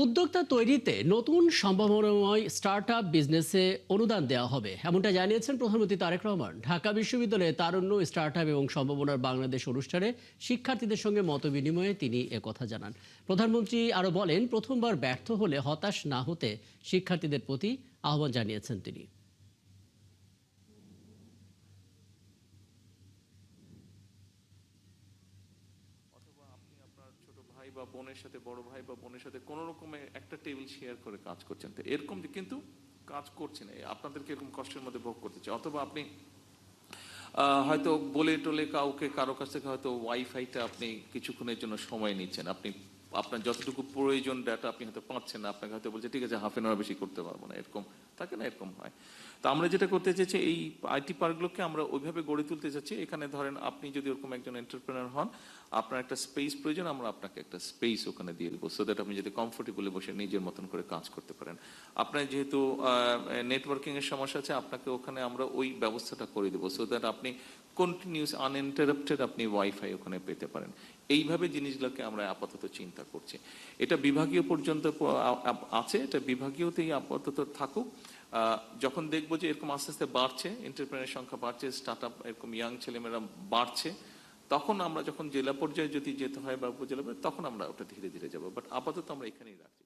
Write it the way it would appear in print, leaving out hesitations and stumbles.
উদ্যোক্তা তৈরিতে নতুন সম্ভাবনাময় স্টার্টআপ বিজনেসে অনুদান দেওয়া হবে, এমনটা জানিয়েছেন প্রধানমন্ত্রী তারেক রহমান। ঢাকা বিশ্ববিদ্যালয়ে তারুণ্য স্টার্টআপ এবং সম্ভাবনার বাংলাদেশ অনুষ্ঠানে শিক্ষার্থীদের সঙ্গে মতবিনিময়ে তিনি একথা জানান। প্রধানমন্ত্রী আরও বলেন, প্রথমবার ব্যর্থ হলে হতাশ না হতে শিক্ষার্থীদের প্রতি আহ্বান জানিয়েছেন তিনি। অথবা আপনি আপনার ছোট ভাই বা বোনের সাথে, বড় ভাই বা বোনের সাথে কোনো রকমের একটা টেবিল শেয়ার করে কাজ করছেন, তো এরকম কিন্তু কাজ করছেন, আপনাদেরকে এরকম কষ্টের মধ্যে ভোগ করতেছে। অথবা আপনি হয়তো বলে টলে কারো কাছ থেকে হয়তো ওয়াইফাইটা আপনি কিছুক্ষণের জন্য সময় নিচ্ছেন, আপনি আপনার যতটুকু প্রয়োজন ডাটা আপনি হয়তো পাচ্ছেন না, আপনাকে হয়তো বলছে ঠিক আছে হাফ এন আওয়ার বেশি করতে পারবো না, এরকম থাকে না, এরকম হয়। তো আমরা যেটা করতে চাইছি, এই আইটি পার্কগুলোকে আমরা ওইভাবে গড়ে তুলতে চাচ্ছি। এখানে ধরেন আপনি যদি ওরকম একজন এন্টারপ্রেনার হন, আপনার একটা স্পেস প্রয়োজন, আমরা আপনাকে একটা স্পেস ওখানে দিয়ে দেবো, সো দ্যাট আপনি যদি কমফোর্টেবলি বসে নিজের মতন করে কাজ করতে পারেন। আপনার যেহেতু নেটওয়ার্কিং এর সমস্যা আছে, আপনাকে ওখানে আমরা ওই ব্যবস্থাটা করে দেবো, সো দ্যাট আপনি কন্টিনিউস আনইন্টারাপ্টেড আপনি ওয়াইফাই ওখানে পেতে পারেন। এইভাবে জিনিসগুলোকে আমরা আপাতত চিন্তা করছি। এটা বিভাগীয় পর্যন্ত আছে, এটা বিভাগীয়তেই আপাতত থাকুক। যখন দেখবো যে এরকম আস্তে আস্তে বাড়ছে, এন্টারপ্রেনার সংখ্যা বাড়ছে, স্টার্টআপ এরকম ইয়াং ছেলেমেয়েরা বাড়ছে, তখন আমরা যখন জেলা পর্যায়ে যদি যেতে হয় বা উপজেলা, তখন আমরা ওটা ধীরে ধীরে যাবো। বাট আপাতত আমরা এখানেই রাখছি।